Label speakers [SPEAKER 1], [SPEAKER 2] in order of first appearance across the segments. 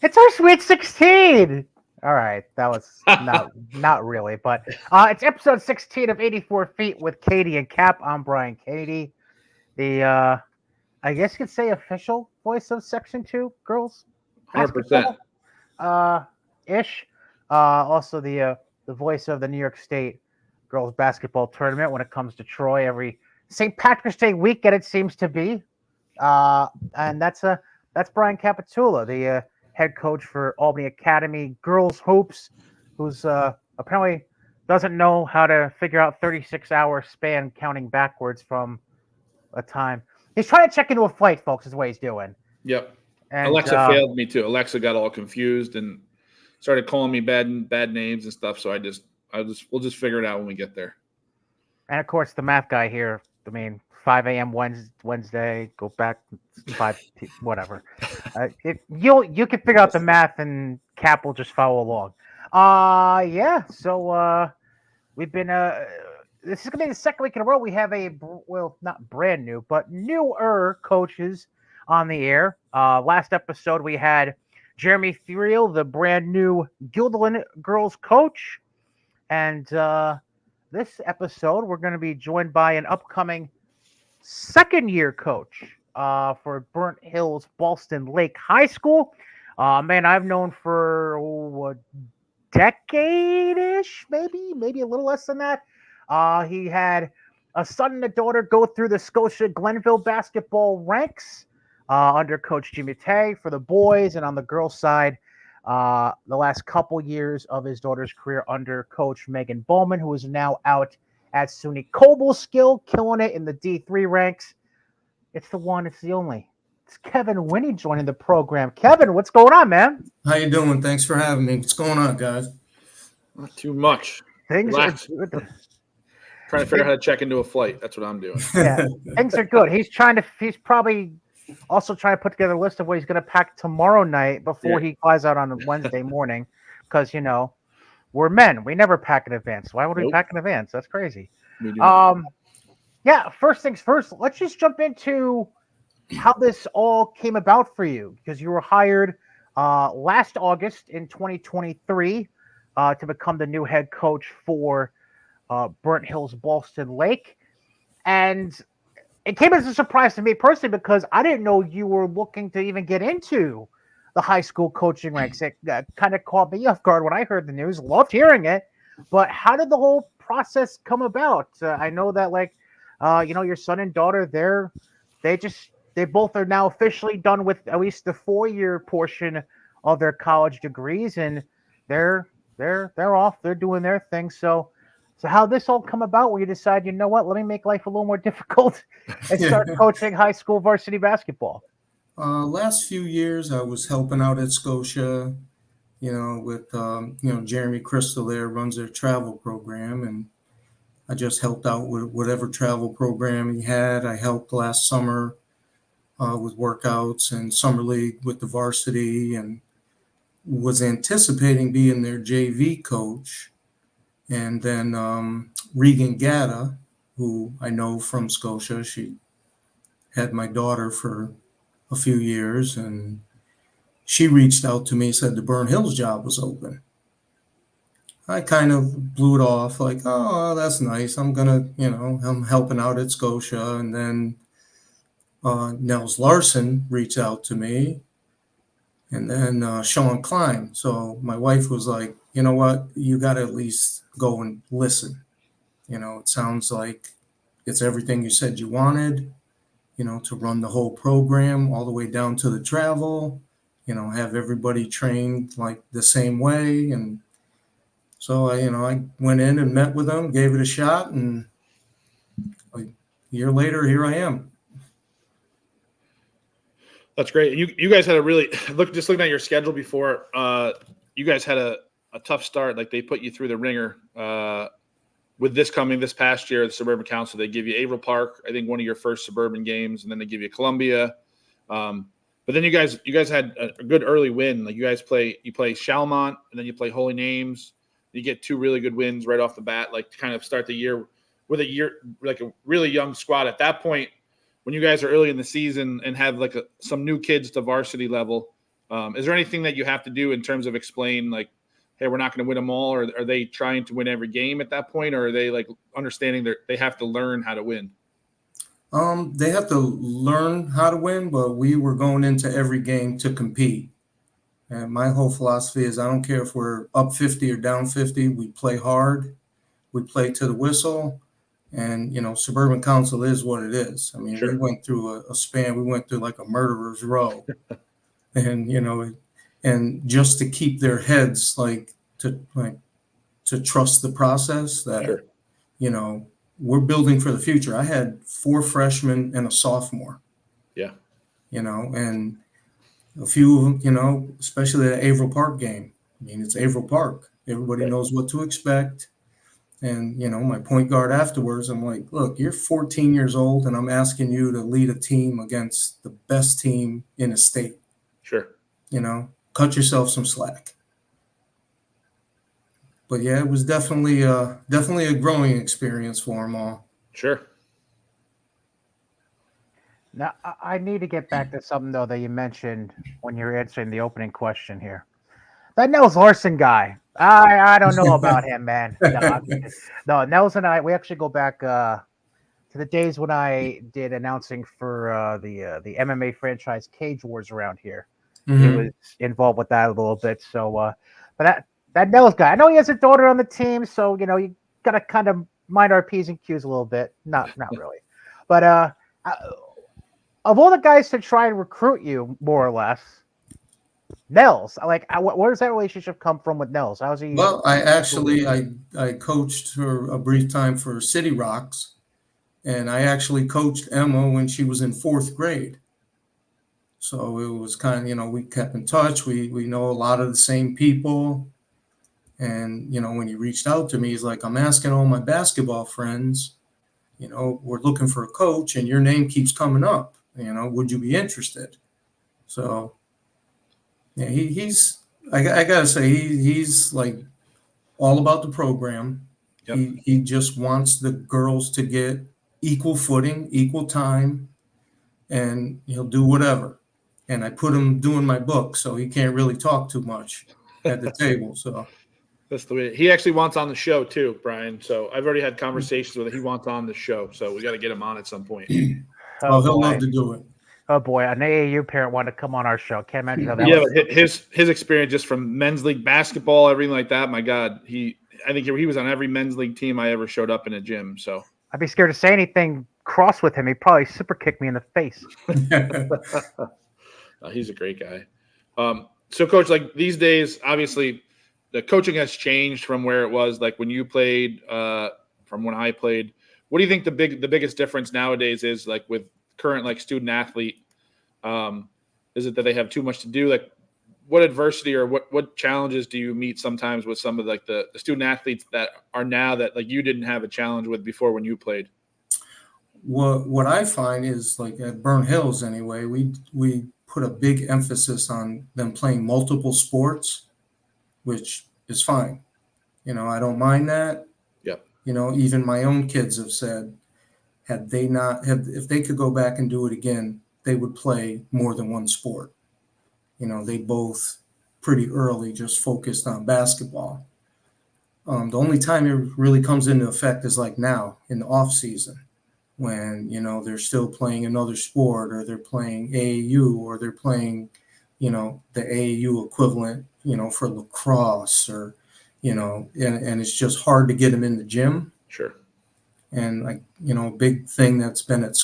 [SPEAKER 1] It's our Sweet 16. All right, that was not really, but it's episode 16 of 84 Feet with Cady and Cap. I'm Brian Cady, the I guess you could say official voice of Section 2 girls
[SPEAKER 2] 100%.
[SPEAKER 1] basketball, ish. Also the voice of the New York State girls basketball tournament when it comes to Troy every St. Patrick's Day weekend it seems to be. Uh, and that's Brian Capitula, the head coach for Albany Academy girls hoops, who's apparently doesn't know how to figure out 36-hour span counting backwards from a time. He's trying to check into a flight, folks. Is what he's doing.
[SPEAKER 2] Yep.
[SPEAKER 1] And
[SPEAKER 2] Alexa failed me too. Alexa got all confused and started calling me bad names and stuff. So we'll just figure it out when we get there.
[SPEAKER 1] and of course the math guy here. I mean, 5 a.m. Wednesday. Go back 5 whatever. You can figure out the math, and Cap will just follow along. Yeah. So we've been this is gonna be the second week in a row we have well, not brand new but newer coaches on the air. Last episode we had Jeremy Thuriel, the brand new Guilderland girls coach, and this episode we're going to be joined by an upcoming second year coach for Burnt Hills Ballston Lake High School. Man, I've known for a decade ish, maybe a little less than that. He had a son and a daughter go through the Scotia Glenville basketball ranks under Coach Jimmy Tay for the boys, and on the girls' side, the last couple years of his daughter's career under Coach Megan Bowman, who is now out at SUNY Cobleskill, killing it in the D3 ranks. It's the one, it's the only. It's Kevin Winney joining the program. Kevin, what's going on, man?
[SPEAKER 3] How you doing? Thanks for having me. What's going on, guys?
[SPEAKER 2] Not too much.
[SPEAKER 1] Things
[SPEAKER 2] Relax.
[SPEAKER 1] are good.
[SPEAKER 2] Trying to figure out how to check into a flight. That's what I'm doing.
[SPEAKER 1] Yeah, things are good. He's probably also trying to put together a list of what he's going to pack tomorrow night before he flies out on Wednesday morning. Because, we're men. We never pack in advance. Why would we pack in advance? That's crazy.
[SPEAKER 2] We do not.
[SPEAKER 1] Yeah, first things first, let's just jump into how this all came about for you. Because you were hired last August in 2023 to become the new head coach for Burnt Hills Ballston Lake. And it came as a surprise to me personally because I didn't know you were looking to even get into the high school coaching ranks. It kind of caught me off guard when I heard the news. Loved hearing it. But how did the whole process come about? I know that, your son and daughter, they both are now officially done with at least the 4-year portion of their college degrees, and they're off. They're doing their thing. So how this all come about where you decide, you know what, let me make life a little more difficult and start coaching high school varsity basketball?
[SPEAKER 3] Last few years, I was helping out at Scotia, with, Jeremy Crystal there runs their travel program. And I just helped out with whatever travel program he had. I helped last summer with workouts and summer league with the varsity, and was anticipating being their JV coach. And then Regan Gatta, who I know from Scotia, she had my daughter for a few years, and she reached out to me, said the Burnt Hills job was open. I kind of blew it off like, oh, that's nice. I'm helping out at Scotia. And then Nels Larson reached out to me, and then Sean Klein. So my wife was like, you know what, you got to at least go and listen. It sounds like it's everything you said you wanted, to run the whole program all the way down to the travel, have everybody trained like the same way. And so I went in and met with them, gave it a shot, and a year later, here I am.
[SPEAKER 2] That's great. You guys had a really looking at your schedule before. You guys had a tough start. Like, they put you through the ringer with this past year, the Suburban Council. They give you Averill Park, I think one of your first Suburban games, and then they give you Columbia. But then you guys had a good early win. Like, you play Chalmont, and then you play Holy Names. You get 2 really good wins right off the bat, like to kind of start the year with a really young squad. At that point, when you guys are early in the season and have some new kids to varsity level, Is there anything that you have to do in terms of explain, like, hey, we're not going to win them all, or are they trying to win every game at that point, or are they like understanding that they have to learn how to win?
[SPEAKER 3] They have to learn how to win, but we were going into every game to compete. And my whole philosophy is I don't care if we're up 50 or down 50, we play hard, we play to the whistle. And, Suburban Council is what it is. I mean,
[SPEAKER 2] Sure.
[SPEAKER 3] we went through a span, we went through like a murderer's row. And, and just to keep their heads to trust the process that,
[SPEAKER 2] Sure.
[SPEAKER 3] We're building for the future. I had 4 freshmen and a sophomore.
[SPEAKER 2] Yeah.
[SPEAKER 3] And a few, especially the Averill Park game. I mean, it's Averill Park. Everybody knows what to expect. And, my point guard afterwards, I'm like, look, you're 14 years old, and I'm asking you to lead a team against the best team in the state.
[SPEAKER 2] Sure.
[SPEAKER 3] Cut yourself some slack. But yeah, it was definitely a growing experience for them all.
[SPEAKER 2] Sure.
[SPEAKER 1] Now, I need to get back to something, though, that you mentioned when you were answering the opening question here. That Nels Larson guy, I don't know about him, man. No, Nels and I, we actually go back to the days when I did announcing for the MMA franchise Cage Wars around here.
[SPEAKER 3] Mm-hmm.
[SPEAKER 1] He was involved with that a little bit. So, but that Nels guy, I know he has a daughter on the team, so you got to kind of mind our P's and Q's a little bit. Not really, but of all the guys to try and recruit you, more or less, Nels, where does that relationship come from with Nels? How's he?
[SPEAKER 3] Well, I coached for a brief time for City Rocks, and I actually coached Emma when she was in 4th grade. So it was kind of, we kept in touch. We know a lot of the same people. And, when he reached out to me, he's like, I'm asking all my basketball friends, we're looking for a coach and your name keeps coming up, would you be interested? So, yeah, I got to say, he's like all about the program.
[SPEAKER 2] Yep.
[SPEAKER 3] He just wants the girls to get equal footing, equal time, and he'll do whatever. And I put him doing my book, so he can't really talk too much at the table. So
[SPEAKER 2] that's the way he actually wants on the show too, Brian. So I've already had conversations with him. He wants on the show, so we got to get him on at some point.
[SPEAKER 3] He'll love to do it.
[SPEAKER 1] Oh boy, an AAU parent wanted to come on our show. Can't imagine how that
[SPEAKER 2] Yeah,
[SPEAKER 1] was.
[SPEAKER 2] but his experience just from men's league basketball, everything like that. My God, I think he was on every men's league team I ever showed up in a gym. So
[SPEAKER 1] I'd be scared to say anything cross with him. He'd probably super kick me in the face.
[SPEAKER 2] He's a great guy. So, Coach, like these days, obviously, the coaching has changed from where it was like when you played, from when I played. What do you think the biggest difference nowadays is, like with current like student athlete? Is it that they have too much to do? Like, what adversity or what challenges do you meet sometimes with some of like the student athletes that are now that like you didn't have a challenge with before when you played?
[SPEAKER 3] What I find is like at Burn Hills anyway, we put a big emphasis on them playing multiple sports, which is fine. I don't mind that.
[SPEAKER 2] Yep.
[SPEAKER 3] Even my own kids have said, if they could go back and do it again, they would play more than one sport. They both pretty early just focused on basketball. The only time it really comes into effect is like now in the off season when, they're still playing another sport or they're playing AAU or they're playing, the AAU equivalent, for lacrosse or, and it's just hard to get them in the gym.
[SPEAKER 2] Sure.
[SPEAKER 3] And like, a big thing that's been at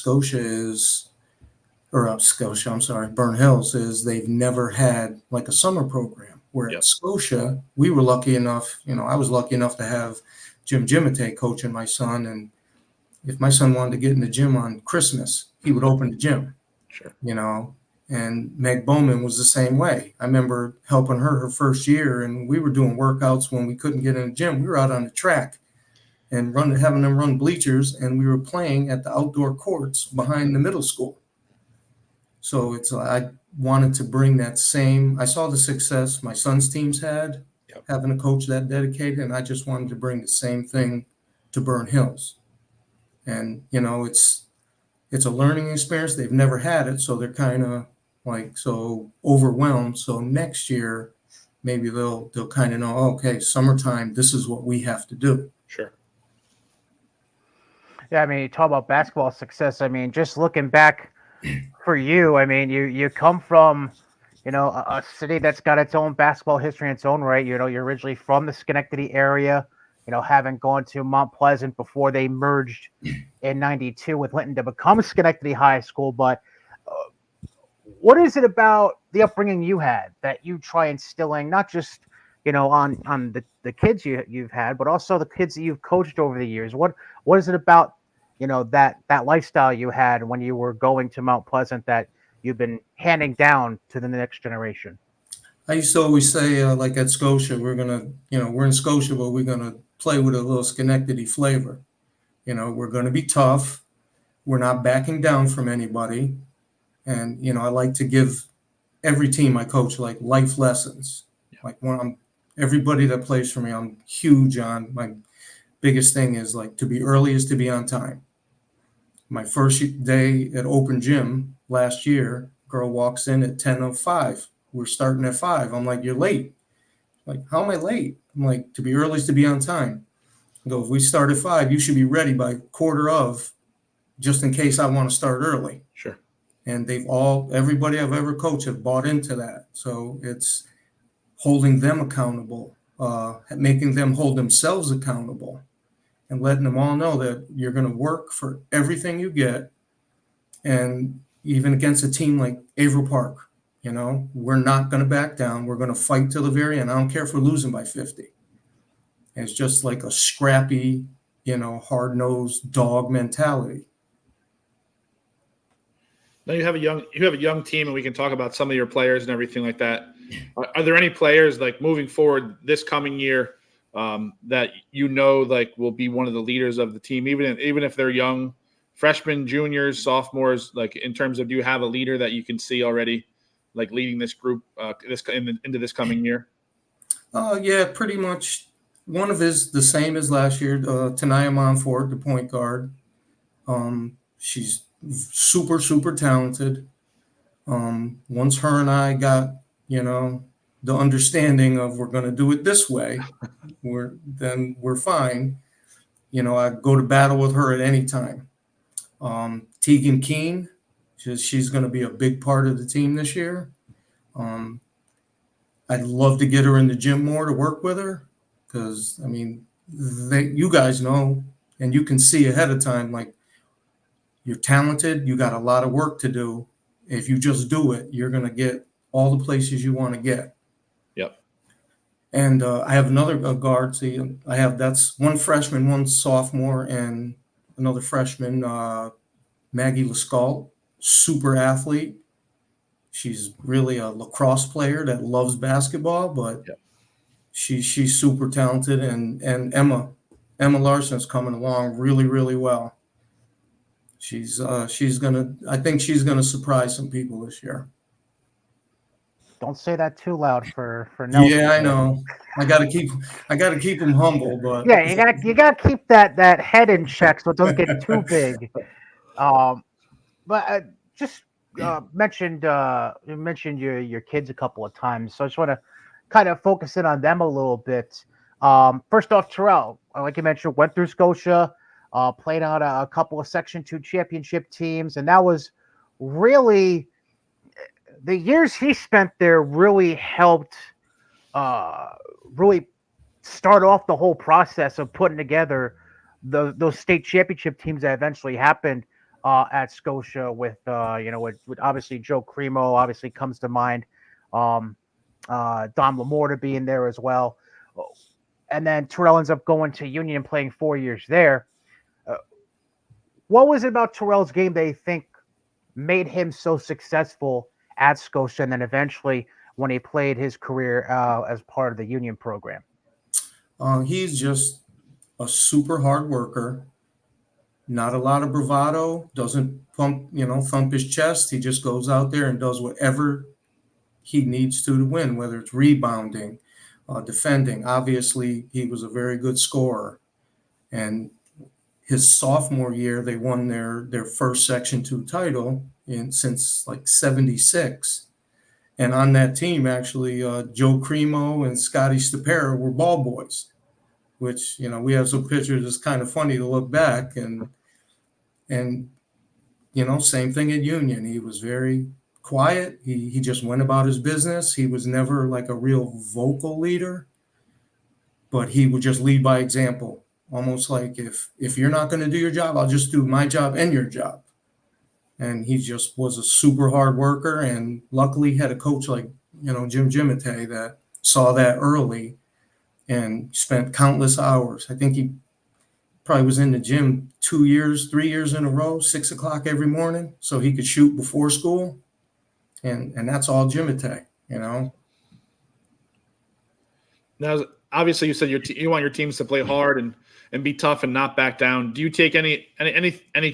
[SPEAKER 3] Burn Hills is they've never had like a summer program. Where
[SPEAKER 2] Yep.
[SPEAKER 3] At Scotia, we were lucky enough, I was lucky enough to have Jim Gimate coaching my son. And if my son wanted to get in the gym on Christmas, he would open the gym.
[SPEAKER 2] Sure.
[SPEAKER 3] And Meg Bowman was the same way. I remember helping her first year, and we were doing workouts when we couldn't get in the gym. We were out on the track and having them run bleachers, and we were playing at the outdoor courts behind the middle school. So I wanted to bring that same. I saw the success my son's teams had,
[SPEAKER 2] Yep.
[SPEAKER 3] having a coach that dedicated, and I just wanted to bring the same thing to Burn Hills. And it's a learning experience. They've never had it, so they're kind of like so overwhelmed. So next year, maybe they'll kind of know, okay, summertime, this is what we have to do.
[SPEAKER 2] Sure.
[SPEAKER 1] Yeah, I mean, you talk about basketball success. I mean, just looking back for you, I mean, you come from, a city that's got its own basketball history in its own right. You're originally from the Schenectady area. Having gone to Mount Pleasant before they merged in '92 with Linton to become Schenectady High School. But uh, what is it about the upbringing you had that you try instilling not just on the kids you've had, but also the kids that you've coached over the years? What is it about that lifestyle you had when you were going to Mount Pleasant that you've been handing down to the next generation?
[SPEAKER 3] I used to always say, like at Scotia, we're in Scotia, but we're gonna play with a little Schenectady flavor. We're gonna be tough. We're not backing down from anybody. And I like to give every team I coach like life lessons. Like when everybody that plays for me, I'm huge on my biggest thing is like to be early is to be on time. My first day at open gym last year, girl walks in at 10:05. We're starting at 5. I'm like, you're late. Like, how am I late? I'm like, to be early is to be on time. I go, if we start at 5, you should be ready by quarter of, just in case I want to start early.
[SPEAKER 2] Sure.
[SPEAKER 3] And everybody I've ever coached have bought into that. So it's holding them accountable, making them hold themselves accountable, and letting them all know that you're going to work for everything you get. And even against a team like Averill Park, we're not going to back down. We're going to fight till the very end. I don't care if we're losing by 50. And it's just like a scrappy, hard-nosed dog mentality.
[SPEAKER 2] Now you have a young team, and we can talk about some of your players and everything like that. Are there any players like moving forward this coming year that like will be one of the leaders of the team, even if they're young, freshmen, juniors, sophomores? Like in terms of, do you have a leader that you can see already, like leading this group into this coming year?
[SPEAKER 3] Yeah, pretty much. One of his the same as last year. Tanaya Monfort, the point guard. She's super, super talented. Once her and I got, the understanding of we're going to do it this way, we're fine. I go to battle with her at any time. Tegan Keene, she's going to be a big part of the team this year. I'd love to get her in the gym more to work with her because, I mean, you guys know and you can see ahead of time, like, you're talented, you got a lot of work to do. If you just do it, you're going to get all the places you want to get.
[SPEAKER 2] Yep.
[SPEAKER 3] And I have another guard. See, that's one freshman, one sophomore, and another freshman, Maggie Lascalt, super athlete. She's really a lacrosse player that loves basketball, but
[SPEAKER 2] yep.
[SPEAKER 3] she's super talented. And Emma Larson's coming along really, really well. I think she's gonna surprise some people this year.
[SPEAKER 1] Don't say that too loud for Nelson.
[SPEAKER 3] Yeah, I know. I gotta keep him humble, but
[SPEAKER 1] Yeah, you got to keep that head in check so it doesn't get too big. But just you mentioned your kids a couple of times, so I just want to kind of focus in on them a little bit. First off, Terrell, like you mentioned, went through Scotia, played on a couple of Section 2 championship teams, and that was really the years he spent there really helped really start off the whole process of putting together those state championship teams that eventually happened at Scotia with with obviously Joe Cremo obviously comes to mind, Don Lamorta being there as well, and then Terrell ends up going to Union and playing 4 years there. What was it about Terrell's game they think made him so successful at Scotia, and then eventually when he played his career as part of the Union program?
[SPEAKER 3] He's just a super hard worker. Not a lot of bravado. Doesn't thump his chest. He just goes out there and does whatever he needs to win, whether it's rebounding, defending. Obviously, he was a very good scorer. And his sophomore year, they won their first Section 2 title, since like 76. And on that team, actually, Joe Cremo and Scotty Stapera were ball boys, which, we have some pictures. It's kind of funny to look back. And same thing at Union. He was very quiet. He just went about his business. He was never like a real vocal leader, but he would just lead by example. Almost like if you're not going to do your job, I'll just do my job and your job. And he just was a super hard worker. And luckily had a coach like, Jim Gimatay that saw that early and spent countless hours. I think he probably was in the gym 3 years in a row, 6 o'clock every morning, so he could shoot before school. And that's all Gimatay,
[SPEAKER 2] Now, obviously, you said you want your teams to play hard and be tough and not back down. Do you take any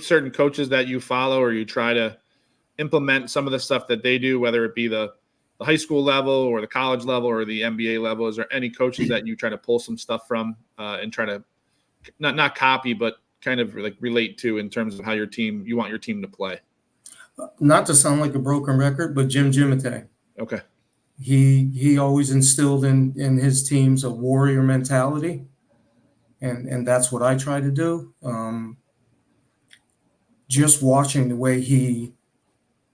[SPEAKER 2] certain coaches that you follow, or you try to implement some of the stuff that they do, whether it be the high school level or the college level or the NBA level? Is there any coaches that you try to pull some stuff from and try to not copy, but kind of like relate to in terms of how you want your team to play?
[SPEAKER 3] Not to sound like a broken record, but Jim Gimatay.
[SPEAKER 2] Okay.
[SPEAKER 3] He always instilled in his teams a warrior mentality. And that's what I try to do. Just watching the way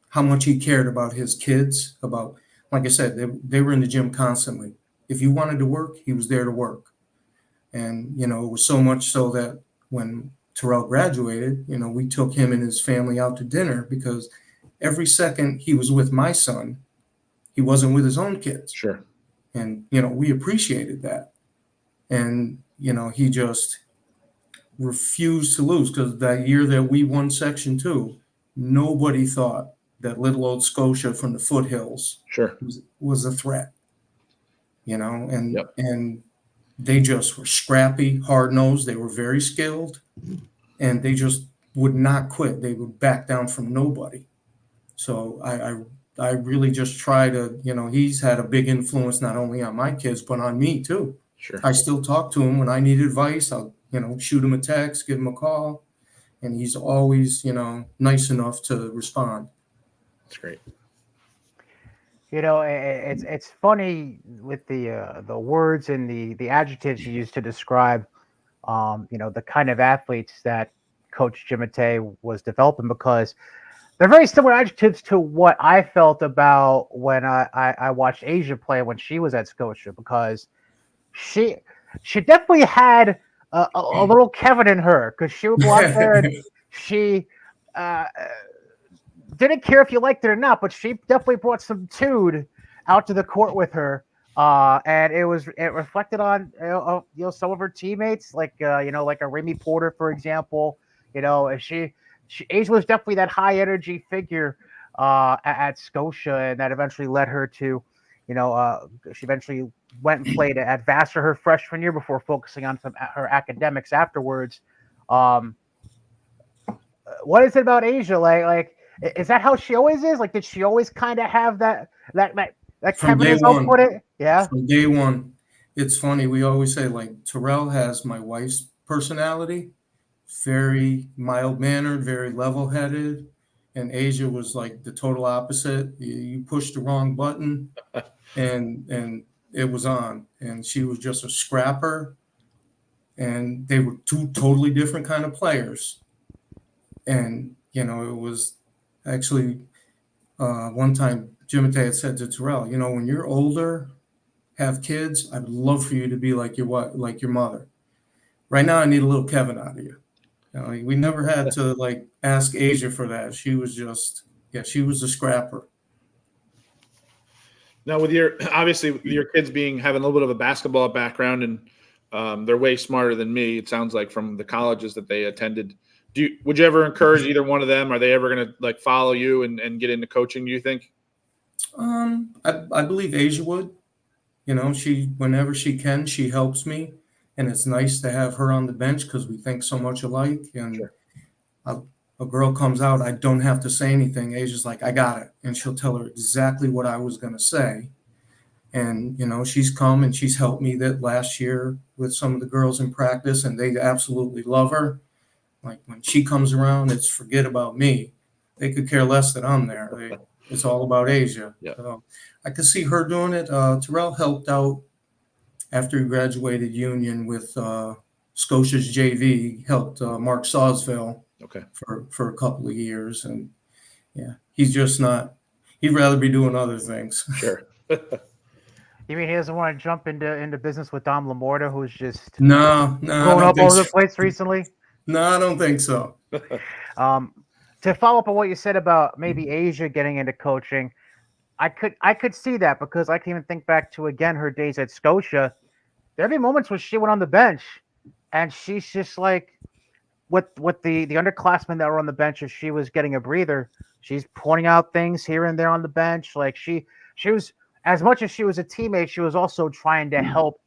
[SPEAKER 3] how much he cared about his kids, about, like I said, they were in the gym constantly. If you wanted to work, he was there to work. And, it was so much so that when Terrell graduated, we took him and his family out to dinner, because every second he was with my son, he wasn't with his own kids.
[SPEAKER 2] Sure.
[SPEAKER 3] And, we appreciated that. And, he just refused to lose, because that year that we won Section 2, nobody thought that little old Scotia from the foothills
[SPEAKER 2] Sure.
[SPEAKER 3] was a threat, and
[SPEAKER 2] Yep.
[SPEAKER 3] and they just were scrappy, hard-nosed. They were very skilled, and they just would not quit. They would back down from nobody. So I really just try to, he's had a big influence not only on my kids, but on me too.
[SPEAKER 2] Sure.
[SPEAKER 3] I still talk to him when I need advice. I'll, shoot him a text, give him a call, and he's always, nice enough to respond.
[SPEAKER 2] That's great.
[SPEAKER 1] It's funny with the words and the adjectives you use to describe, the kind of athletes that Coach Gimatay was developing, because they're very similar adjectives to what I felt about when I watched Asia play when she was at Scotia, because she definitely had a little Kevin in her, because she would go out there and she didn't care if you liked it or not, but she definitely brought some tude out to the court with her, and it reflected on some of her teammates, like like a Remy Porter, for example. Age was definitely that high energy figure at Scotia, and that eventually led her to, she eventually went and played at Vassar her freshman year before focusing on her academics afterwards. What is it about Asia? Like, is that how she always is? Like, did she always kind of have that
[SPEAKER 3] From day
[SPEAKER 1] Kevin
[SPEAKER 3] one.
[SPEAKER 1] put it? Yeah.
[SPEAKER 3] From day one. It's funny. We always say, like, Terrell has my wife's personality, very mild-mannered, very level-headed, and Asia was like the total opposite. You pushed the wrong button, and it was on. And she was just a scrapper, and they were two totally different kind of players. And it was actually one time Gimatay had said to Terrell, when you're older, have kids, I'd love for you to be like your mother. Right now, I need a little Kevin out of you. We never had to like ask Asia for that. She was just, she was a scrapper.
[SPEAKER 2] Now, with your kids having a little bit of a basketball background, and they're way smarter than me, it sounds like, from the colleges that they attended. Would you ever encourage either one of them? Are they ever going to like follow you and get into coaching, do you think?
[SPEAKER 3] I believe Asia would. She, whenever she can, she helps me, and it's nice to have her on the bench because we think so much alike. And
[SPEAKER 2] Sure.
[SPEAKER 3] A girl comes out, I don't have to say anything. Asia's like, I got it, and she'll tell her exactly what I was going to say. And she's come and she's helped me that last year with some of the girls in practice, and they absolutely love her. Like, when she comes around, it's forget about me. they could care less that I'm there. It's all about Asia.
[SPEAKER 2] Yeah.
[SPEAKER 3] So I could see her doing it. Terrell helped out after he graduated Union with Scotia's JV. He helped Mark Sawsville
[SPEAKER 2] Okay.
[SPEAKER 3] for a couple of years, and yeah, he's just not. He'd rather be doing other things.
[SPEAKER 2] Sure.
[SPEAKER 1] You mean he doesn't want to jump into business with Dom Lamorta, who's just
[SPEAKER 3] No, I
[SPEAKER 1] blown
[SPEAKER 3] don't
[SPEAKER 1] up
[SPEAKER 3] think
[SPEAKER 1] all over the
[SPEAKER 3] so.
[SPEAKER 1] place recently?
[SPEAKER 3] No, I don't think so.
[SPEAKER 1] To follow up on what you said about maybe Asia getting into coaching, I could see that because I can even think back to again her days at Scotia. There'd be moments where she went on the bench, and she's just like with the underclassmen that were on the bench. If she was getting a breather, she's pointing out things here and there on the bench. Like she was, as much as she was a teammate, she was also trying to help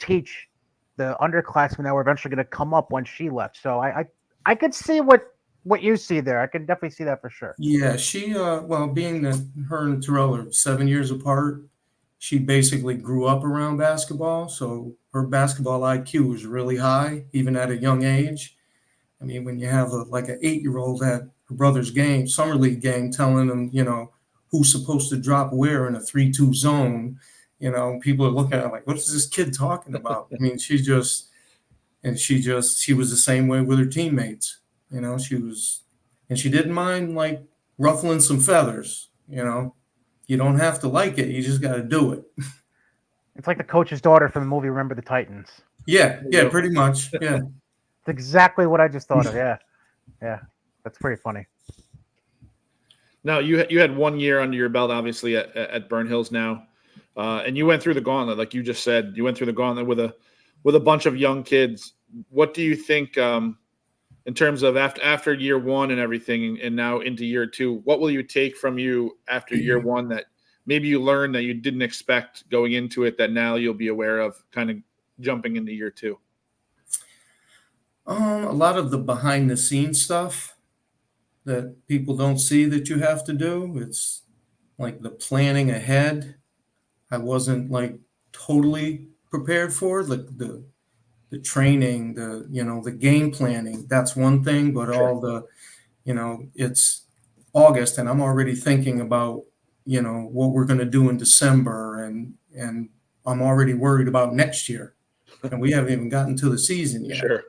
[SPEAKER 1] teach the underclassmen that were eventually going to come up when she left. So I could see what you see there. I can definitely see that for sure.
[SPEAKER 3] Yeah, she well, being that her and Terrell are 7 years apart, she basically grew up around basketball, so her basketball IQ was really high, even at a young age. I mean, when you have like an 8-year-old at her brother's game, summer league game, telling them, who's supposed to drop where in a 3-2 zone, people are looking at her like, what is this kid talking about? I mean, she was the same way with her teammates. And she didn't mind like ruffling some feathers. You don't have to like it, you just got to do it.
[SPEAKER 1] It's like the coach's daughter from the movie Remember the Titans.
[SPEAKER 3] Yeah,
[SPEAKER 2] There you go.
[SPEAKER 3] pretty much. Yeah.
[SPEAKER 1] It's exactly what I just thought of. Yeah, yeah, that's pretty funny.
[SPEAKER 2] Now you had 1 year under your belt, obviously at Burn Hills now, and you went through the gauntlet, like you just said. You went through the gauntlet with a bunch of young kids. What do you think in terms of after year one and everything, and now into year two? What will you take from you after year one that maybe you learned that you didn't expect going into it that now you'll be aware of, kind of jumping into year two?
[SPEAKER 3] A lot of the behind the scenes stuff that people don't see that you have to do. It's like the planning ahead. I wasn't like totally prepared for like the training, the game planning. That's one thing, but
[SPEAKER 2] Sure.
[SPEAKER 3] all it's August and I'm already thinking about, what we're going to do in December and I'm already worried about next year and we haven't even gotten to the season yet.
[SPEAKER 2] Sure.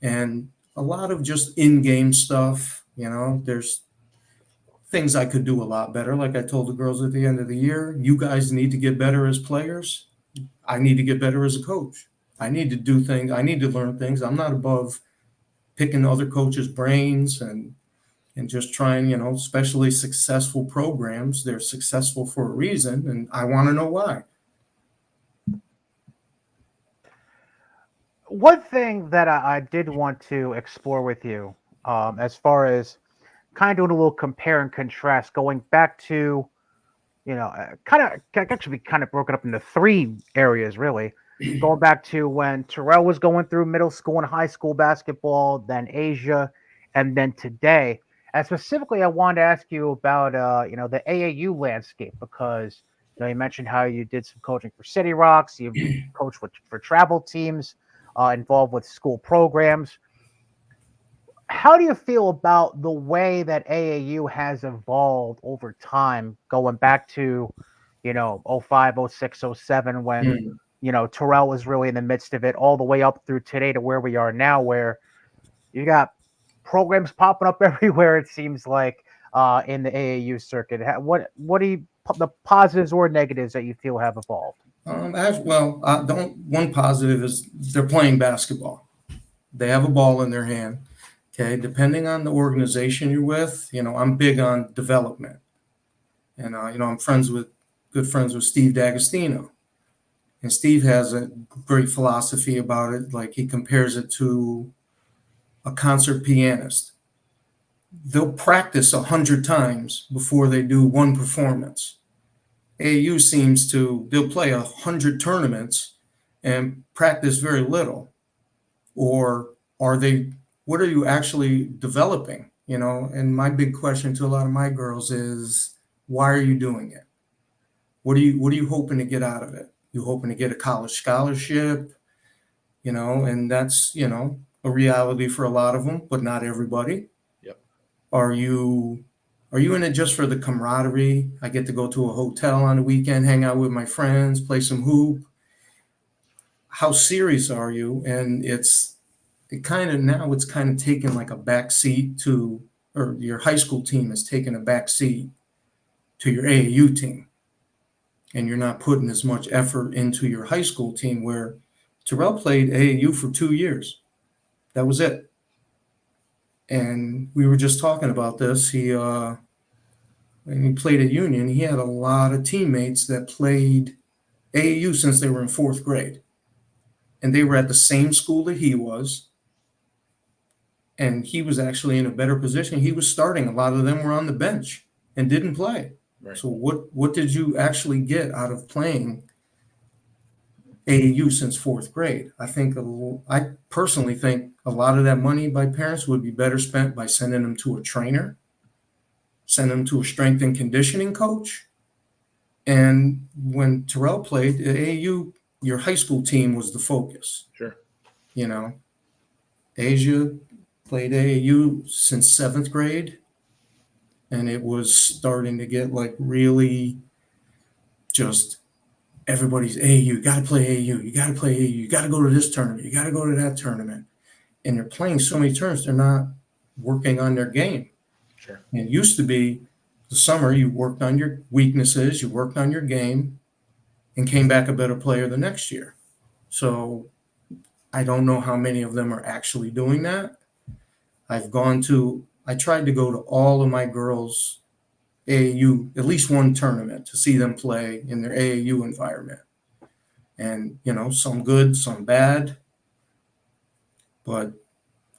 [SPEAKER 3] And a lot of just in-game stuff, there's things I could do a lot better. Like I told the girls at the end of the year, you guys need to get better as players. I need to get better as a coach. I need to do things. I need to learn things. I'm not above picking other coaches' brains and just trying, especially successful programs. They're successful for a reason, and I want to know why.
[SPEAKER 1] One thing that I did want to explore with you, as far as kind of doing a little compare and contrast, going back to, kind of actually kind of broken up into three areas, really. Going back to when Terrell was going through middle school and high school basketball, then Asia, and then today. And specifically, I wanted to ask you about, the AAU landscape because, you mentioned how you did some coaching for City Rocks, you coached for travel teams, involved with school programs. How do you feel about the way that AAU has evolved over time, going back to, 05, 06, 07, when,
[SPEAKER 3] Mm.
[SPEAKER 1] Terrell was really in the midst of it, all the way up through today to where we are now, where you got programs popping up everywhere, it seems like, in the AAU circuit. What do you, the positives or negatives that you feel have evolved?
[SPEAKER 3] One positive is they're playing basketball. They have a ball in their hand. Okay. Depending on the organization you're with, I'm big on development. And, I'm good friends with Steve D'Agostino. And Steve has a great philosophy about it. Like he compares it to a concert pianist. They'll practice 100 times before they do one performance. AAU they'll play 100 tournaments and practice very little. Or what are you actually developing? And my big question to a lot of my girls is, why are you doing it? What are you hoping to get out of it? You hoping to get a college scholarship? And that's, a reality for a lot of them, but not everybody.
[SPEAKER 2] Yep.
[SPEAKER 3] Are you in it just for the camaraderie? I get to go to a hotel on the weekend, hang out with my friends, play some hoop. How serious are you? And it's kind of taken like a back seat to, or your high school team has taken a back seat to your AAU team. And you're not putting as much effort into your high school team, where Terrell played AAU for 2 years. That was it. And we were just talking about this. When he played at Union, he had a lot of teammates that played AAU since they were in fourth grade. And they were at the same school that he was. And he was actually in a better position. He was starting. A lot of them were on the bench and didn't play.
[SPEAKER 2] Right.
[SPEAKER 3] So what did you actually get out of playing AAU since fourth grade? I personally think a lot of that money by parents would be better spent by sending them to a trainer, send them to a strength and conditioning coach. And when Terrell played at AAU, your high school team was the focus.
[SPEAKER 2] Sure.
[SPEAKER 3] Asia played AAU since seventh grade, and it was starting to get like really just everybody's AAU. You got to play AAU. You got to play AAU. You got to go to this tournament. You got to go to that tournament. And they're playing so many tournaments, they're not working on their game.
[SPEAKER 2] Sure.
[SPEAKER 3] And it used to be the summer, you worked on your weaknesses, you worked on your game, and came back a better player the next year. So I don't know how many of them are actually doing that. I tried to go to all of my girls' AAU, at least one tournament, to see them play in their AAU environment. And, some good, some bad. But,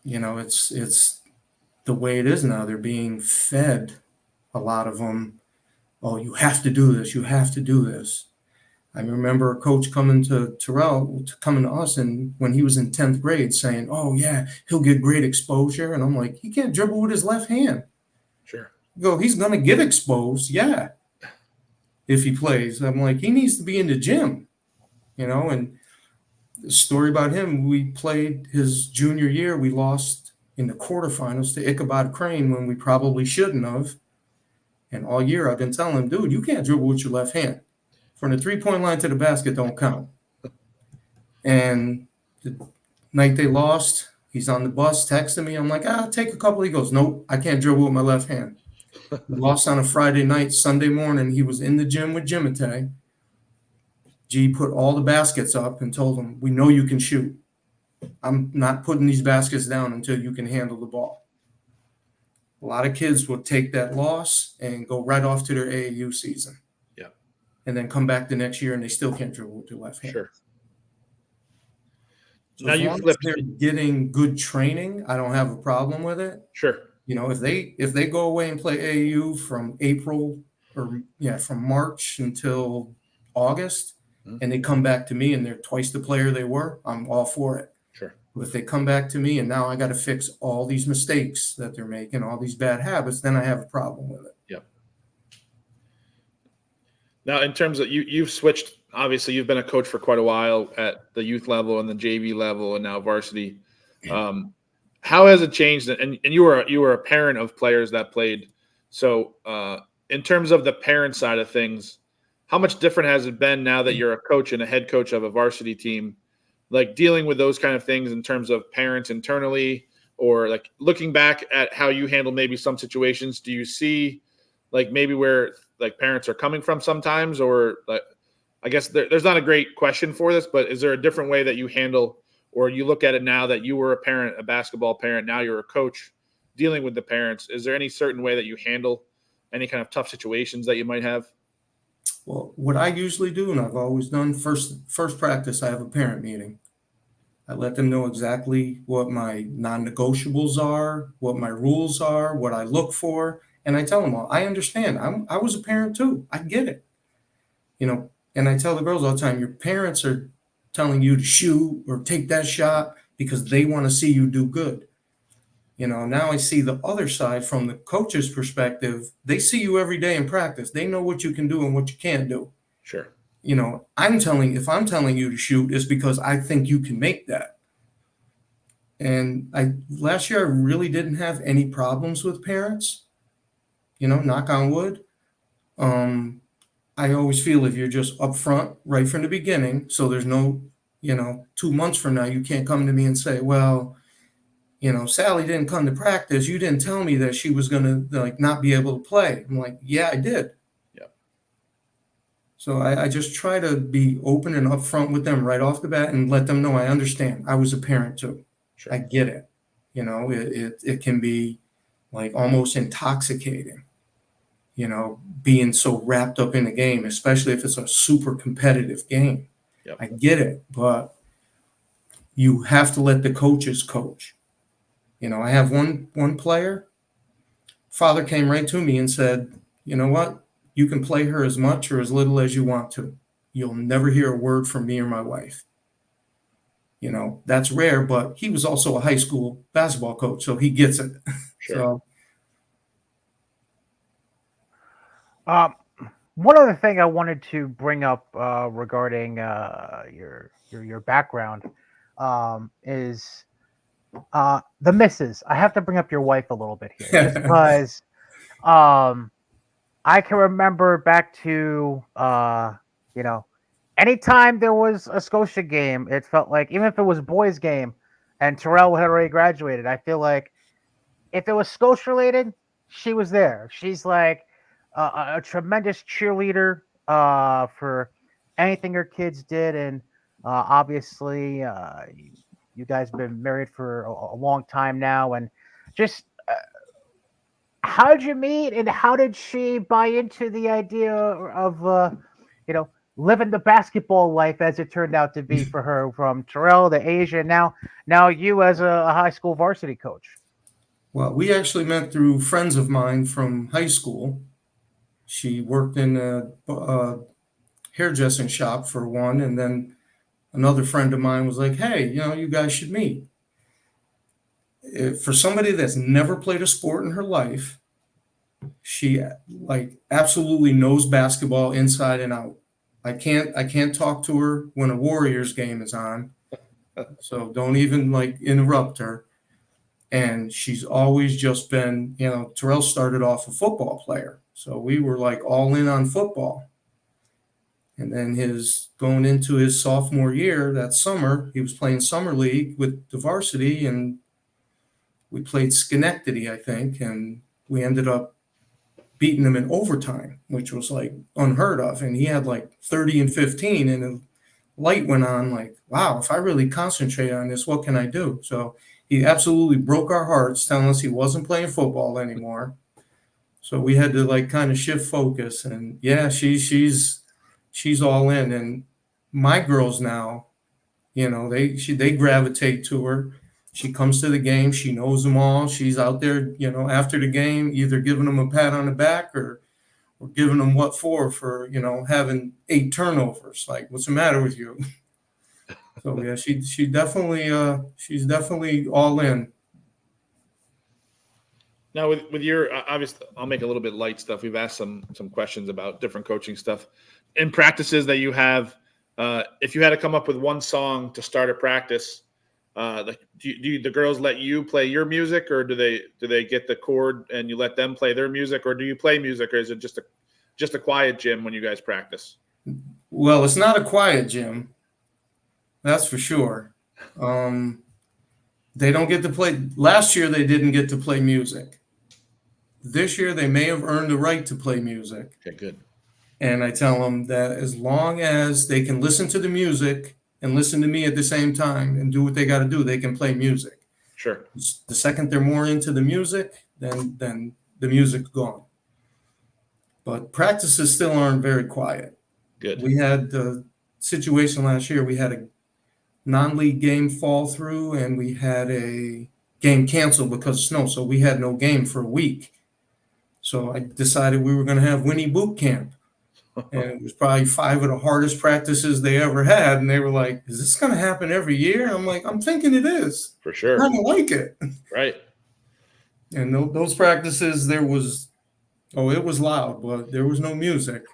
[SPEAKER 3] it's the way it is now. They're being fed, a lot of them, oh, you have to do this, you have to do this. I remember a coach coming to us, and when he was in 10th grade, saying, oh, yeah, he'll get great exposure. And I'm like, he can't dribble with his left hand.
[SPEAKER 2] Sure.
[SPEAKER 3] He's going to get exposed, yeah, if he plays. I'm like, he needs to be in the gym, and the story about him, we played his junior year. We lost in the quarterfinals to Ichabod Crane when we probably shouldn't have. And all year I've been telling him, dude, you can't dribble with your left hand. From the three-point line to the basket don't count. And the night they lost, he's on the bus texting me. I'm like, take a couple. He goes, nope, I can't dribble with my left hand. We lost on a Friday night. Sunday morning, he was in the gym with Jimite. G put all the baskets up and told him, we know you can shoot. I'm not putting these baskets down until you can handle the ball. A lot of kids will take that loss and go right off to their AAU season.
[SPEAKER 2] Yeah.
[SPEAKER 3] And then come back the next year and they still can't dribble with their left hand.
[SPEAKER 2] Sure.
[SPEAKER 3] So now as long as they're getting good training, I don't have a problem with it.
[SPEAKER 2] Sure.
[SPEAKER 3] If they go away and play AAU from from March until August, and they come back to me and they're twice the player they were, I'm all for it.
[SPEAKER 2] Sure.
[SPEAKER 3] But if they come back to me and now I got to fix all these mistakes that they're making, all these bad habits, then I have a problem with it.
[SPEAKER 2] Yep. Now, in terms of you've switched. Obviously, you've been a coach for quite a while at the youth level and the JV level, and now varsity. How has it changed? And you were a parent of players that played. So, in terms of the parent side of things, how much different has it been now that you're a coach and a head coach of a varsity team, like dealing with those kind of things in terms of parents internally, or like looking back at how you handle maybe some situations? Do you see like maybe where like parents are coming from sometimes, or like, I guess there's not a great question for this, but is there a different way that you handle, or you look at it now that you were a parent, a basketball parent, now you're a coach dealing with the parents? Is there any certain way that you handle any kind of tough situations that you might have?
[SPEAKER 3] Well, what I usually do, and I've always done, first practice, I have a parent meeting. I let them know exactly what my non-negotiables are, what my rules are, what I look for, and I tell them all, I understand. I was a parent too. I get it. And I tell the girls all the time, your parents are telling you to shoot or take that shot because they want to see you do good. Now I see the other side from the coach's perspective. They see you every day in practice. They know what you can do and what you can't do.
[SPEAKER 2] Sure.
[SPEAKER 3] If I'm telling you to shoot, it's because I think you can make that. And last year I really didn't have any problems with parents, knock on wood. I always feel if you're just upfront right from the beginning, so there's no, 2 months from now, you can't come to me and say, well, Sally didn't come to practice. You didn't tell me that she was going to like not be able to play. I'm like, yeah, I did.
[SPEAKER 2] Yeah.
[SPEAKER 3] So I just try to be open and upfront with them right off the bat and let them know I understand. I was a parent too.
[SPEAKER 2] Sure.
[SPEAKER 3] I get it. It can be like almost intoxicating, being so wrapped up in the game, especially if it's a super competitive game.
[SPEAKER 2] Yep.
[SPEAKER 3] I get it, but you have to let the coaches coach. I have one player. Father came right to me and said, "You know what? You can play her as much or as little as you want to. You'll never hear a word from me or my wife." That's rare, but he was also a high school basketball coach, so he gets it.
[SPEAKER 2] Sure.
[SPEAKER 3] So,
[SPEAKER 1] One other thing I wanted to bring up regarding your background is the misses. I have to bring up your wife a little bit here, just because I can remember back to anytime there was a Scotia game, it felt like, even if it was a boys game and Terrell had already graduated, I feel like if it was Scotia related, she was there. She's like a tremendous cheerleader for anything her kids did, and obviously you guys have been married for a long time now, and just how did you meet, and how did she buy into the idea of living the basketball life as it turned out to be for her, from Terrell to Asia, and now you as a high school varsity coach?
[SPEAKER 3] well, we actually met through friends of mine from high school. She worked in a hairdressing shop for one, and then another friend of mine was like, "Hey, you guys should meet." For somebody that's never played a sport in her life, she like absolutely knows basketball inside and out. I can't talk to her when a Warriors game is on, so don't even like interrupt her. And she's always just been, Terrell started off a football player, so we were like all in on football. And then his going into his sophomore year that summer, he was playing summer league with the varsity, and we played Schenectady, I think, and we ended up beating them in overtime, which was like unheard of. And he had like 30 and 15, and the light went on like, wow, if I really concentrate on this, what can I do? So he absolutely broke our hearts, telling us he wasn't playing football anymore. So we had to like kind of shift focus. And yeah, she's all in. And my girls now, they gravitate to her. She comes to the game. She knows them all. She's out there, after the game, either giving them a pat on the back or giving them what for, having 8 turnovers. Like, what's the matter with you? So yeah, she's definitely all in.
[SPEAKER 2] Now with your obviously, I'll make a little bit light stuff. We've asked some questions about different coaching stuff in practices that you have. If you had to come up with one song to start a practice, like do the girls let you play your music, or do they get the chord and you let them play their music, or do you play music, or is it just a quiet gym when you guys practice?
[SPEAKER 3] Well, it's not a quiet gym, that's for sure. They don't get to play. Last year they didn't get to play music. This year they may have earned the right to play music.
[SPEAKER 2] Okay, good.
[SPEAKER 3] And I tell them that as long as they can listen to the music and listen to me at the same time and do what they got to do, they can play music.
[SPEAKER 2] Sure.
[SPEAKER 3] The second they're more into the music, then the music's gone. But practices still aren't very quiet.
[SPEAKER 2] Good.
[SPEAKER 3] We had the situation last year. We had a non-league game fall through, and we had a game canceled because of snow. So we had no game for a week. So I decided we were going to have Winney boot camp. And it was probably 5 of the hardest practices they ever had. And they were like, is this going to happen every year? I'm like, I'm thinking it is.
[SPEAKER 2] For sure.
[SPEAKER 3] I kind of like it.
[SPEAKER 2] Right.
[SPEAKER 3] And those practices, it was loud, but there was no music.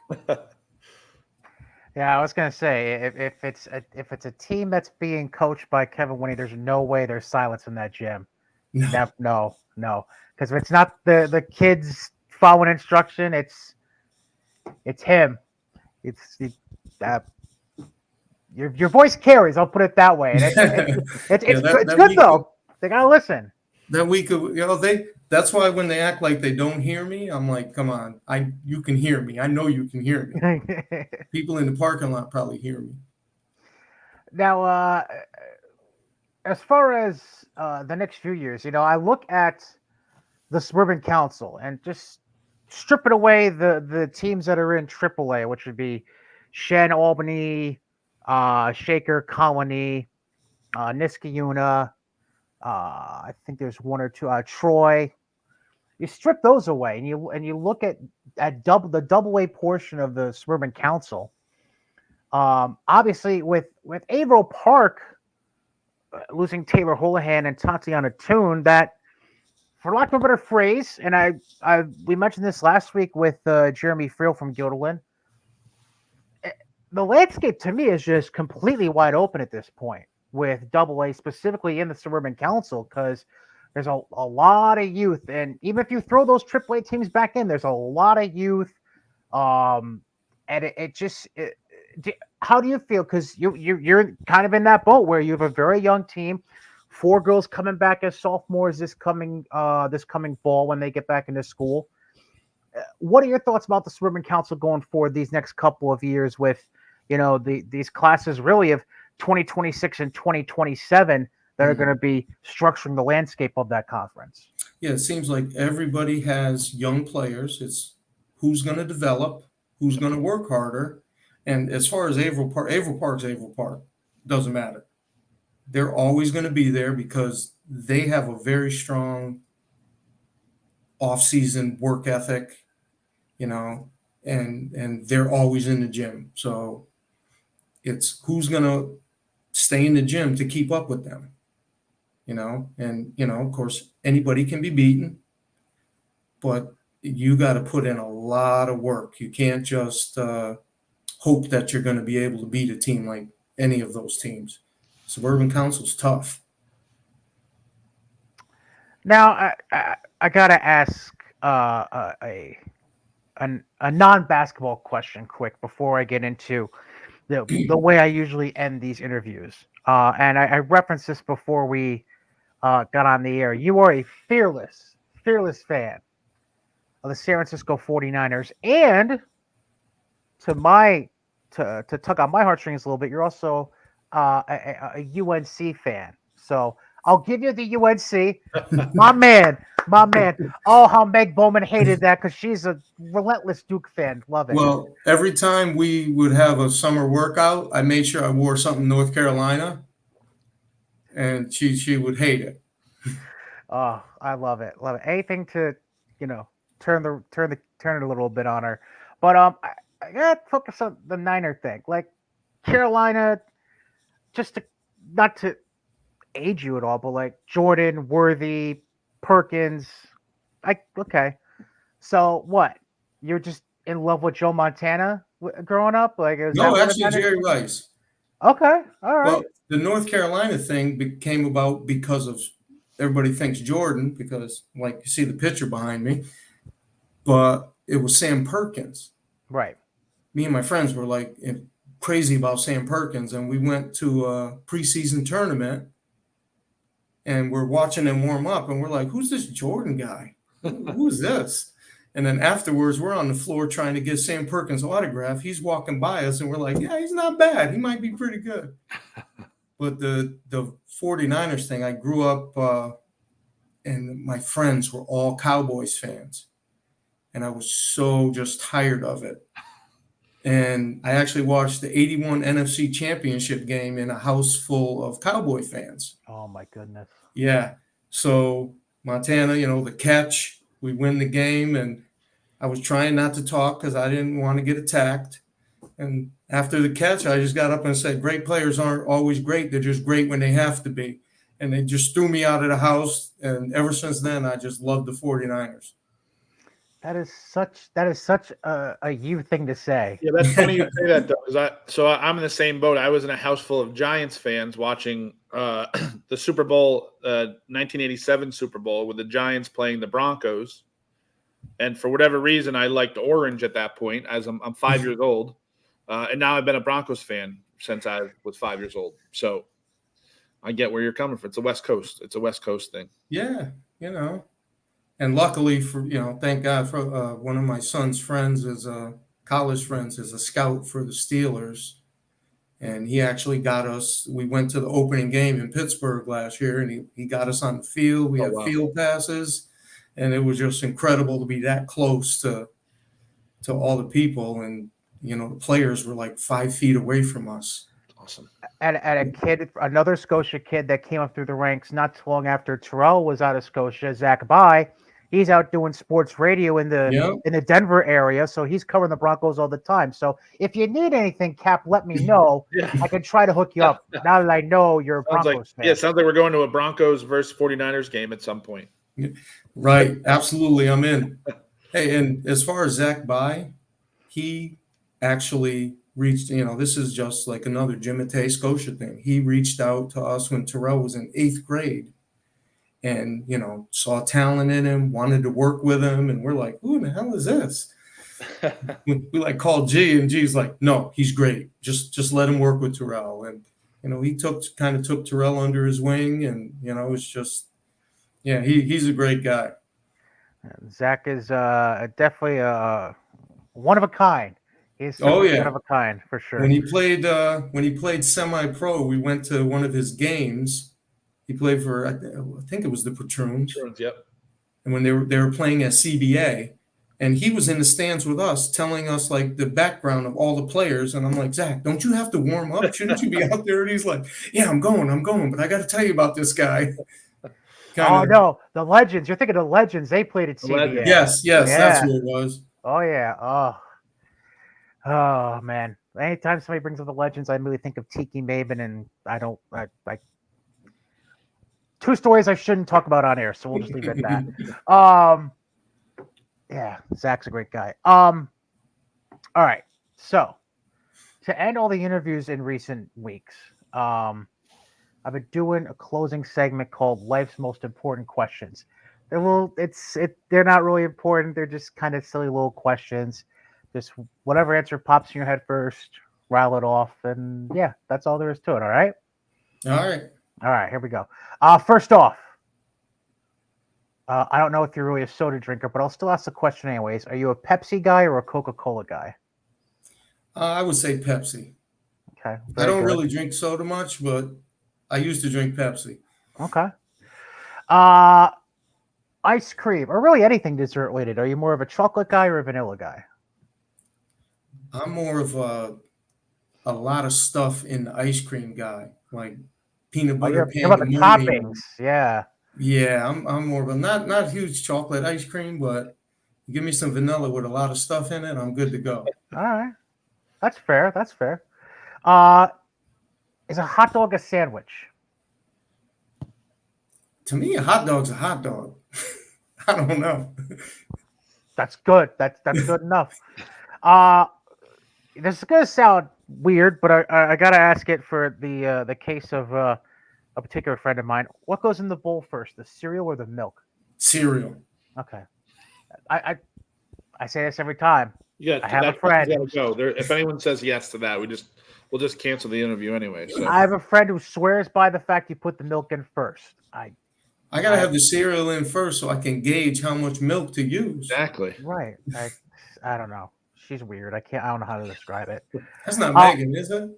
[SPEAKER 1] Yeah, I was gonna say if it's a team that's being coached by Kevin Winney, there's no way there's silence in that gym.
[SPEAKER 3] No.
[SPEAKER 1] No, because if it's not the kids following instruction, it's him. Uh, your voice carries. I'll put it that way. And
[SPEAKER 3] Yeah,
[SPEAKER 1] it's good though. They gotta listen.
[SPEAKER 3] that week of that's why when they act like they don't hear me, I'm like, come on, you can hear me. I know you can hear me. People in the parking lot probably hear me.
[SPEAKER 1] Now, as far as the next few years, I look at the Suburban Council and just stripping away the teams that are in AAA, which would be Shen, Albany, Shaker, Colony, Niskayuna. I think there's one or two. Troy. You strip those away, and you look at the double A portion of the Suburban Council. Obviously, with Averill Park losing Taylor Houlihan and Tatiana Toon, that, for lack of a better phrase, and we mentioned this last week with Jeremy Friel from Guilderland, the landscape to me is just completely wide open at this point with Double A, specifically in the Suburban Council, because there's a lot of youth, and even if you throw those AAA teams back in, there's a lot of youth, and how do you feel? Because you're kind of in that boat where you have a very young team, 4 girls coming back as sophomores this coming fall when they get back into school. What are your thoughts about the Suburban Council going forward these next couple of years with, these classes really of 2026 and 2027 that are going to be structuring the landscape of that conference?
[SPEAKER 3] Yeah, it seems like everybody has young players. It's who's going to develop, who's going to work harder. And as far as Averill Park's Averill Park. Doesn't matter. They're always going to be there because they have a very strong off-season work ethic, and they're always in the gym. So it's who's going to stay in the gym to keep up with them, and, of course, anybody can be beaten, but you got to put in a lot of work. You can't just hope that you're going to be able to beat a team like any of those teams. Suburban Council's tough.
[SPEAKER 1] Now, I gotta ask a non-basketball question quick before I get into the way I usually end these interviews. And I referenced this before we got on the air. You are a fearless fan of the San Francisco 49ers, and to tug on my heartstrings a little bit, you're also a UNC fan. So I'll give you the UNC. My man. Oh, how Meg Bowman hated that because she's a relentless Duke fan. Love it.
[SPEAKER 3] Well, every time we would have a summer workout, I made sure I wore something North Carolina, and she would hate it.
[SPEAKER 1] Oh, I love it. Love it. Anything to, turn it a little bit on her. But I gotta focus on the Niner thing. Like Carolina, just not to age you at all, but like Jordan, Worthy, Perkins. Okay. So what? You're just in love with Joe Montana growing up? Like, is
[SPEAKER 3] No,
[SPEAKER 1] that
[SPEAKER 3] actually, Jerry Rice.
[SPEAKER 1] Okay, all right.
[SPEAKER 3] Well, the North Carolina thing came about because of everybody thinks Jordan because, like, you see the picture behind me, but it was Sam Perkins.
[SPEAKER 1] Right.
[SPEAKER 3] Me and my friends were like crazy about Sam Perkins, and we went to a preseason tournament, and we're watching them warm up, and we're like, "Who's this Jordan guy? Who's this?" And then afterwards, we're on the floor trying to get Sam Perkins' autograph. He's walking by us, and we're like, "Yeah, he's not bad. He might be pretty good." But the 49ers thing, I grew up, and my friends were all Cowboys fans, and I was so just tired of it. And I actually watched the 81 NFC Championship game in a house full of Cowboy fans.
[SPEAKER 1] Oh, my goodness.
[SPEAKER 3] Yeah. So Montana, the catch, we win the game, and I was trying not to talk because I didn't want to get attacked. And after the catch, I just got up and said, great players aren't always great. They're just great when they have to be. And they just threw me out of the house. And ever since then, I just loved the 49ers.
[SPEAKER 1] That is such a you thing to say.
[SPEAKER 2] Yeah, that's funny you say that though, because I'm in the same boat. I was in a house full of Giants fans watching the Super Bowl, 1987 Super Bowl, with the Giants playing the Broncos, and for whatever reason, I liked orange at that point. As I'm 5 years old, and now I've been a Broncos fan since I was 5 years old. So I get where you're coming from. It's a West Coast. It's a West Coast thing.
[SPEAKER 3] Yeah, and luckily thank God for one of my son's friends college friends is a scout for the Steelers. And he actually got us. We went to the opening game in Pittsburgh last year, and he got us on the field. We
[SPEAKER 2] Oh,
[SPEAKER 3] had
[SPEAKER 2] wow.
[SPEAKER 3] field passes, and it was just incredible to be that close to all the people. And the players were like 5 feet away from us.
[SPEAKER 2] Awesome.
[SPEAKER 1] And a kid, another Scotia kid that came up through the ranks not too long after Terrell was out of Scotia, Zach By. He's out doing sports radio in the Denver area, so he's covering the Broncos all the time. So if you need anything, Cap, let me know.
[SPEAKER 2] Yeah.
[SPEAKER 1] I can try to hook you up now that I know you're a Broncos fan.
[SPEAKER 2] Yeah, sounds like we're going to a Broncos versus 49ers game at some point.
[SPEAKER 3] Right, absolutely, I'm in. Hey, and as far as Zach By, he actually reached. This is just like another Jimite Scotia thing. He reached out to us when Terrell was in 8th grade. And, saw talent in him, wanted to work with him. And we're like, who the hell is this? we like called G, and G's like, no, he's great. Just let him work with Terrell. And, he took Terrell under his wing. And, it's just, yeah, he's a great guy.
[SPEAKER 1] Zach is definitely one of a kind. He's one of a kind for sure.
[SPEAKER 3] When he played semi-pro, we went to one of his games. He played for, I think it was the Patroons.
[SPEAKER 2] Yep.
[SPEAKER 3] And when they were playing at CBA, and he was in the stands with us, telling us like the background of all the players. And I'm like, Zach, don't you have to warm up? Shouldn't you be out there? And he's like, yeah, I'm going, but I got to tell you about this guy.
[SPEAKER 1] Oh no, the Legends. You're thinking of the Legends. They played at CBA.
[SPEAKER 3] Yes, that's who it was.
[SPEAKER 1] Oh yeah. Oh man. Anytime somebody brings up the Legends, I immediately think of Tiki Maven, and I two stories I shouldn't talk about on air, so we'll just leave it at that. Yeah, Zach's a great guy. All right. So to end all the interviews in recent weeks, I've been doing a closing segment called Life's Most Important Questions. They're not really important, they're just kind of silly little questions. Just whatever answer pops in your head first, rattle it off, and yeah, that's all there is to it, all right? All right, here we go. First off, I don't know if you're really a soda drinker, but I'll still ask the question anyways. Are you a Pepsi guy or a Coca-Cola guy?
[SPEAKER 3] I would say Pepsi.
[SPEAKER 1] Okay.
[SPEAKER 3] I don't really drink soda much, but I used to drink Pepsi.
[SPEAKER 1] Okay. Ice cream, or really anything dessert related. Are you more of a chocolate guy or a vanilla guy?
[SPEAKER 3] I'm more of a lot of stuff in the ice cream guy, like peanut butter pandemonium.
[SPEAKER 1] About the toppings, yeah.
[SPEAKER 3] Yeah, I'm more of a not huge chocolate ice cream, but give me some vanilla with a lot of stuff in it, I'm good to go.
[SPEAKER 1] All right, that's fair. Is a hot dog a sandwich?
[SPEAKER 3] To me, a hot dog's a hot dog. I don't know.
[SPEAKER 1] That's good. That's good enough. This is gonna sound weird, but I gotta ask it for the case of a particular friend of mine. What goes in the bowl first, the cereal or the milk?
[SPEAKER 3] Cereal.
[SPEAKER 1] Okay. I say this every time.
[SPEAKER 2] Yeah,
[SPEAKER 1] I have a friend.
[SPEAKER 2] Go. If anyone says yes to that, we'll just cancel the interview anyway. So.
[SPEAKER 1] I have a friend who swears by the fact you put the milk in first.
[SPEAKER 3] I gotta have the cereal in first so I can gauge how much milk to use.
[SPEAKER 2] Exactly.
[SPEAKER 1] Right. I don't know. She's weird. I don't know how to describe it.
[SPEAKER 3] That's not Megan, is it?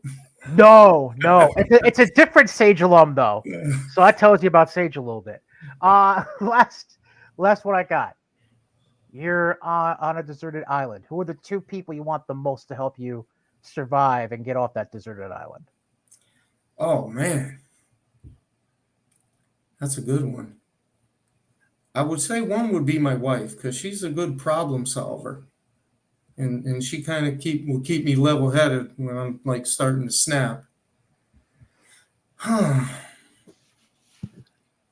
[SPEAKER 1] No. It's a different Sage alum though. So that tells you about Sage a little bit. Last one I got. You're on a deserted island. Who are the 2 people you want the most to help you survive and get off that deserted island?
[SPEAKER 3] Oh man. That's a good one. I would say one would be my wife, because she's a good problem solver. And she kind of will keep me level-headed when I'm like starting to snap. I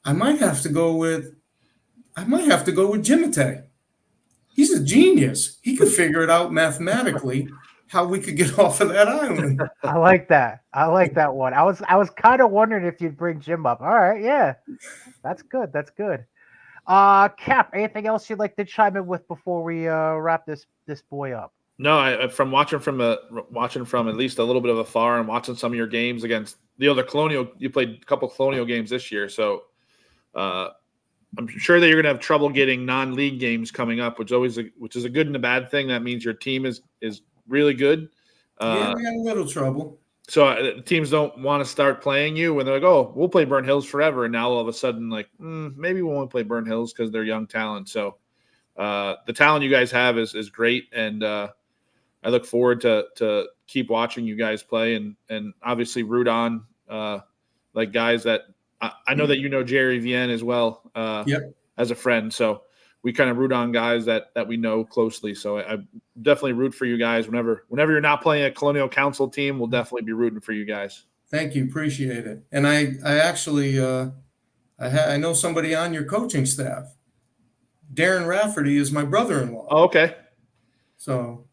[SPEAKER 3] might have to go with Jimite. He's a genius. He could figure it out mathematically how we could get off of that island.
[SPEAKER 1] I like that. I like that one. I was kind of wondering if you'd bring Jim up. All right, yeah, that's good. That's good. Cap, anything else you'd like to chime in with before we wrap this boy up?
[SPEAKER 2] No, from watching from at least a little bit of afar and watching some of your games against the other Colonial. You played a couple Colonial games this year, so I'm sure that you're going to have trouble getting non-league games coming up, which is a good and a bad thing. That means your team is really good.
[SPEAKER 3] Yeah, we had a little trouble.
[SPEAKER 2] So teams don't want to start playing you when they're like, "Oh, we'll play Burnt Hills forever," and now all of a sudden, like, maybe we won't play Burnt Hills because they're young talent. So the talent you guys have is great, and I look forward to keep watching you guys play and obviously root on like guys that I know that you know Jerry Vienne as well as a friend. So we kind of root on guys that we know closely. So I definitely root for you guys whenever you're not playing a Colonial Council team. We'll definitely be rooting for you guys.
[SPEAKER 3] Thank you. Appreciate it. And I actually I know somebody on your coaching staff. Darren Rafferty is my brother-in-law.
[SPEAKER 2] Oh, okay.
[SPEAKER 3] So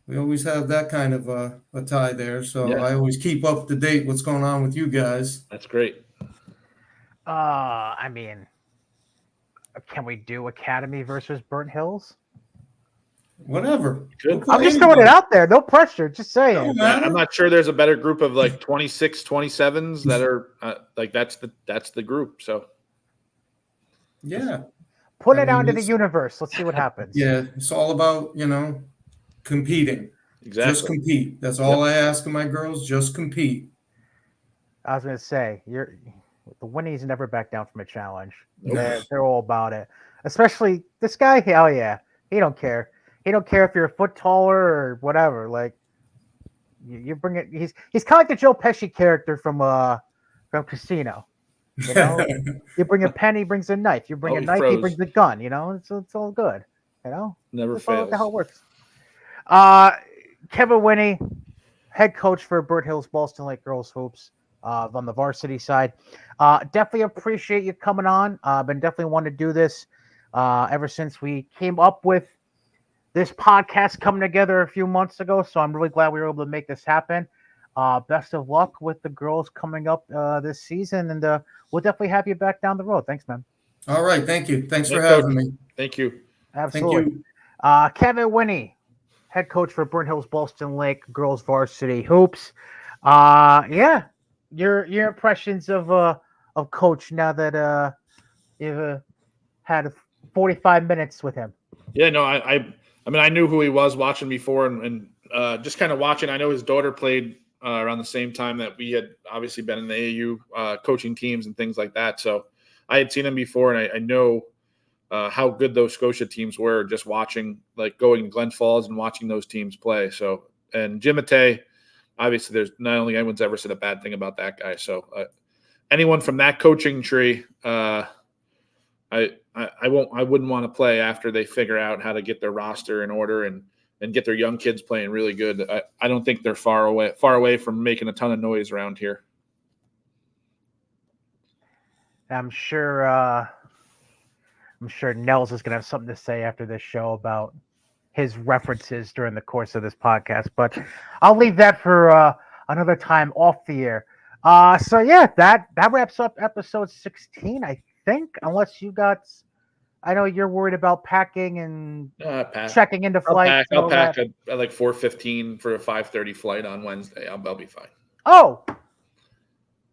[SPEAKER 3] we always have that kind of a tie there. So
[SPEAKER 2] Yeah.
[SPEAKER 3] I always keep up to date what's going on with you guys.
[SPEAKER 2] That's great.
[SPEAKER 1] I mean, can we do Academy versus Burnt Hills?
[SPEAKER 3] Whatever.
[SPEAKER 2] Good.
[SPEAKER 1] I'm just throwing it out there. No pressure. Just saying.
[SPEAKER 2] I'm not sure there's a better group of like 26, 27s that are like that's the group. So
[SPEAKER 3] yeah.
[SPEAKER 1] Put it out into the universe. Let's see what happens.
[SPEAKER 3] Yeah, it's all about, competing.
[SPEAKER 2] exactly.
[SPEAKER 3] Just compete. That's all I ask of my girls. Just compete.
[SPEAKER 1] I was going to say, the Winnies never back down from a challenge.
[SPEAKER 3] Nope.
[SPEAKER 1] They're all about it. Especially this guy. Hell yeah. He don't care. He don't care if you're a foot taller or whatever. Like you bring it. He's kind of like the Joe Pesci character from Casino. You know, you bring a pen, he brings a knife. You bring a knife, he brings a gun. You know, it's all good. You know,
[SPEAKER 2] Never
[SPEAKER 1] that's
[SPEAKER 2] fails.
[SPEAKER 1] how it works. Kevin Winney, head coach for Burnt Hills Ballston Lake Girls Hoops on the varsity side. Definitely appreciate you coming on. Been definitely wanting to do this ever since we came up with this podcast coming together a few months ago. So I'm really glad we were able to make this happen. Best of luck with the girls coming up this season, and we'll definitely have you back down the road. Thanks, man.
[SPEAKER 3] All right. Thank you. Thanks for having me.
[SPEAKER 2] Thank you.
[SPEAKER 1] Absolutely.
[SPEAKER 3] Thank you.
[SPEAKER 1] Kevin Winney, head coach for Burnt Hills Ballston Lake Girls Varsity Hoops. Yeah, your impressions of Coach now that you've had 45 minutes with him.
[SPEAKER 2] Yeah, no, I mean, I knew who he was watching before, and just kind of watching. I know his daughter played around the same time that we had obviously been in the AAU coaching teams and things like that. So I had seen him before, and I know how good those Scotia teams were just watching, like going to Glen Falls and watching those teams play. So, and Jim Matei, obviously there's not only anyone's ever said a bad thing about that guy. So anyone from that coaching tree, I wouldn't want to play after they figure out how to get their roster in order and get their young kids playing really good. I don't think they're far away from making a ton of noise around here.
[SPEAKER 1] I'm sure Nels is going to have something to say after this show about his references during the course of this podcast, but I'll leave that for another time off the air. So yeah, that wraps up episode 16, I think, unless you got, I know you're worried about packing and checking into flights.
[SPEAKER 2] I'll pack at like 4:15 for a 5:30 flight on Wednesday. I'll be fine.
[SPEAKER 1] Oh,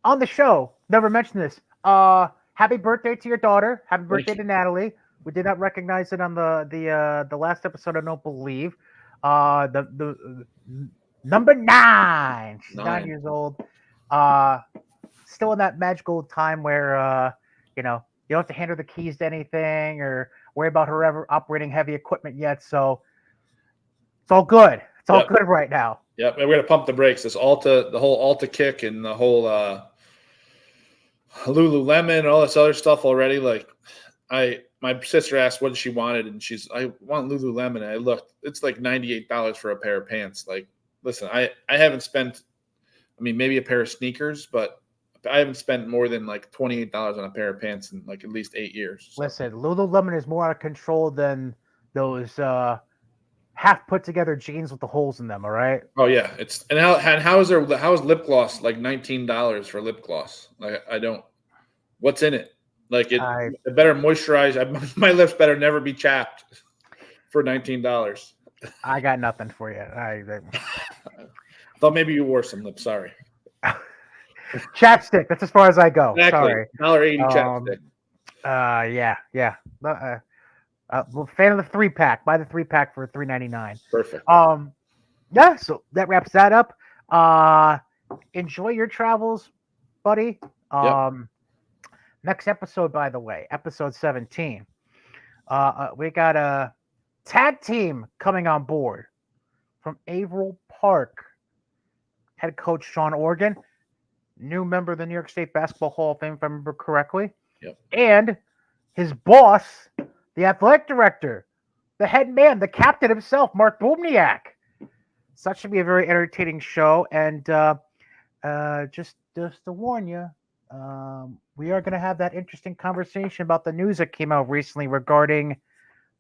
[SPEAKER 1] on the show, never mentioned this. Happy birthday to your daughter. Happy birthday to Natalie. We did not recognize it on the last episode, I don't believe. The number 9. She's 9 years old. Still in that magical time where you don't have to hand her the keys to anything or worry about her ever operating heavy equipment yet. So it's all good. It's all good right now.
[SPEAKER 2] Yep, and we're gonna pump the brakes. The whole Alta kick and the whole Lululemon and all this other stuff already. Like, my sister asked what she wanted, and I want Lululemon. And I looked, it's like $98 for a pair of pants. Like, listen, I haven't spent, I mean, maybe a pair of sneakers, but I haven't spent more than like $28 on a pair of pants in like at least 8 years. So.
[SPEAKER 1] Listen, Lululemon is more out of control than those half put together jeans with the holes in them. All right.
[SPEAKER 2] Oh yeah, it's and how is lip gloss like $19 for lip gloss? Like I don't. What's in it? Like it better moisturize. My lips better never be chapped for $19.
[SPEAKER 1] I got nothing for you.
[SPEAKER 2] Thought maybe you wore some lips. Sorry.
[SPEAKER 1] Chapstick. That's as far as I go.
[SPEAKER 2] Exactly.
[SPEAKER 1] Sorry.
[SPEAKER 2] $1.80 chapstick.
[SPEAKER 1] Yeah. Well, fan of the 3-pack. Buy the 3-pack for $3.99.
[SPEAKER 2] Perfect.
[SPEAKER 1] Yeah. So that wraps that up. Enjoy your travels, buddy. Next episode, by the way, episode 17. We got a tag team coming on board from Averill Park. Head coach Sean Organ, new member of the New York State Basketball Hall of Fame, if I remember correctly.
[SPEAKER 2] Yep.
[SPEAKER 1] And his boss, the athletic director, the head man, the captain himself, Mark Bubniak. So that should be a very entertaining show. And just to warn you, we are going to have that interesting conversation about the news that came out recently regarding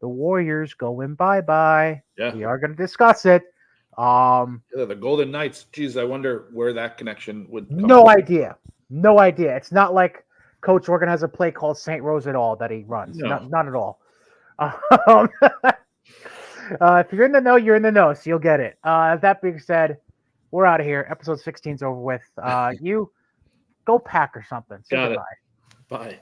[SPEAKER 1] the Warriors going bye-bye.
[SPEAKER 2] Yeah.
[SPEAKER 1] We are going to discuss it.
[SPEAKER 2] The Golden Knights. Geez, I wonder where that connection would come
[SPEAKER 1] No
[SPEAKER 2] from.
[SPEAKER 1] idea. No idea. It's not like Coach Organ has a play called St. Rose at all that he runs.
[SPEAKER 2] No.
[SPEAKER 1] Not at all. If you're in the know, you're in the know, so you'll get it. That being said, we're out of here. Episode 16's over with. You go pack or something. Say
[SPEAKER 2] Got it.
[SPEAKER 1] goodbye.
[SPEAKER 2] Bye.